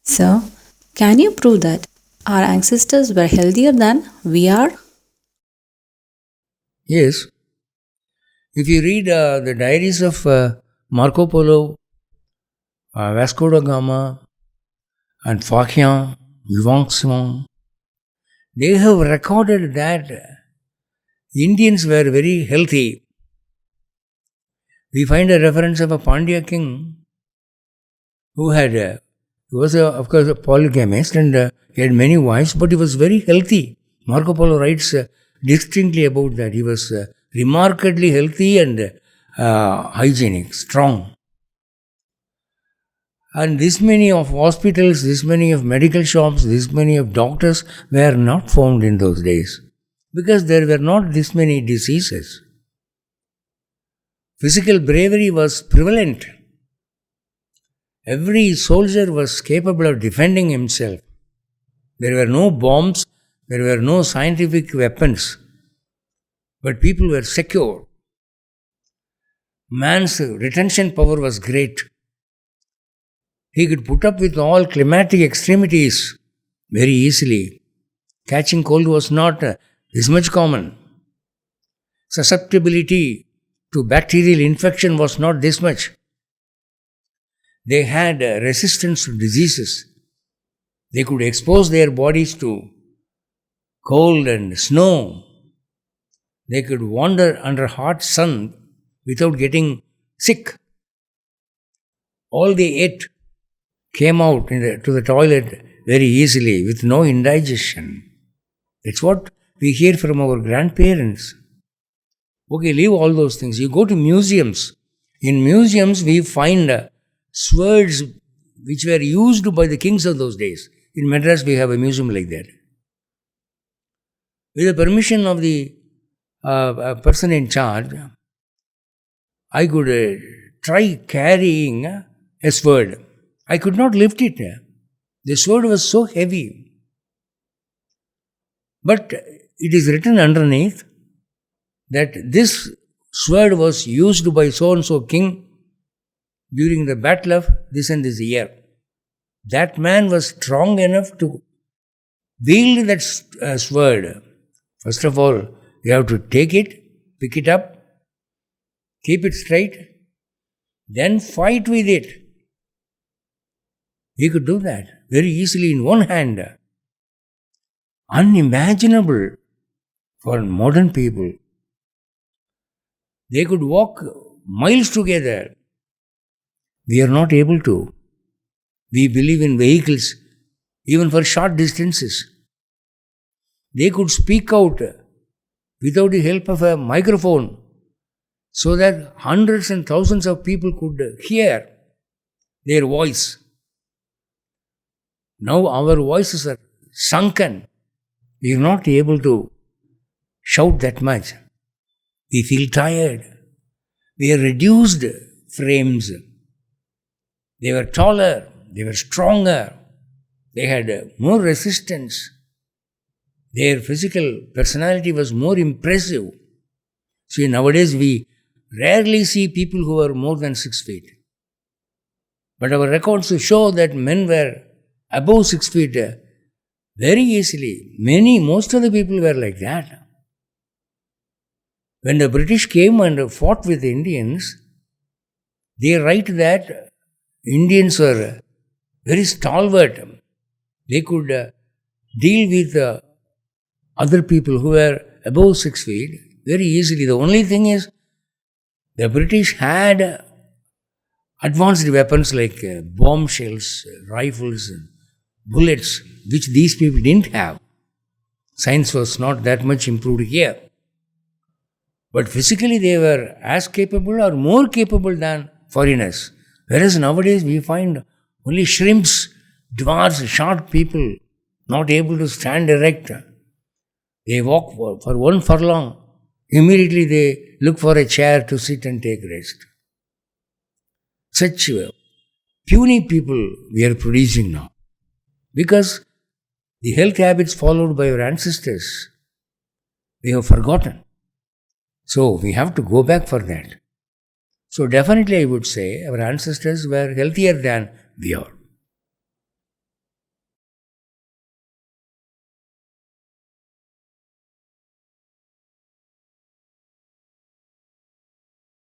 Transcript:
So, can you prove that our ancestors were healthier than we are? Yes, if you read the diaries of Marco Polo, Vasco da Gama, and Fakian, Yuan, they have recorded that Indians were very healthy. We find a reference of a Pandya king who had, he was of course a polygamist and he had many wives, but he was very healthy. Marco Polo writes distinctly about that. He was remarkably healthy and hygienic, strong. And this many of hospitals, this many of medical shops, this many of doctors were not found in those days because there were not this many diseases. Physical bravery was prevalent. Every soldier was capable of defending himself. There were no bombs, there were no scientific weapons, but people were secure. Man's retention power was great. He could put up with all climatic extremities very easily. Catching cold was not this much common. Susceptibility to bacterial infection was not this much. They had resistance to diseases. They could expose their bodies to cold and snow. They could wander under hot sun without getting sick. All they ate came out to the toilet very easily with no indigestion. That's what we hear from our grandparents. Okay, leave all those things. You go to museums. In museums, we find swords which were used by the kings of those days. In Madras, we have a museum like that. With the permission of the person in charge, I could try carrying a sword. I could not lift it. The sword was so heavy. But it is written underneath that this sword was used by so and so king during the battle of this and this year. That man was strong enough to wield that sword. First of all, you have to take it, pick it up, keep it straight, then fight with it. He could do that very easily in one hand. Unimaginable for modern people. They could walk miles together. We are not able to. We believe in vehicles even for short distances. They could speak out without the help of a microphone so that hundreds and thousands of people could hear their voice. Now our voices are sunken. We are not able to shout that much. We feel tired. We are reduced frames. They were taller, they were stronger, they had more resistance. Their physical personality was more impressive. See, nowadays we rarely see people who are more than 6 feet. But our records show that men were above 6 feet very easily. Most of the people were like that. When the British came and fought with the Indians, they write that Indians were very stalwart. They could deal with other people who were above 6 feet very easily. The only thing is, the British had advanced weapons like bomb shells, rifles, and bullets, which these people didn't have. Science was not that much improved here. But physically they were as capable or more capable than foreigners. Whereas nowadays we find only shrimps, dwarfs, short people, not able to stand erect. They walk for one furlong. Immediately they look for a chair to sit and take rest. Such puny people we are producing now. Because the health habits followed by our ancestors, we have forgotten. So we have to go back for that. So definitely I would say our ancestors were healthier than we are.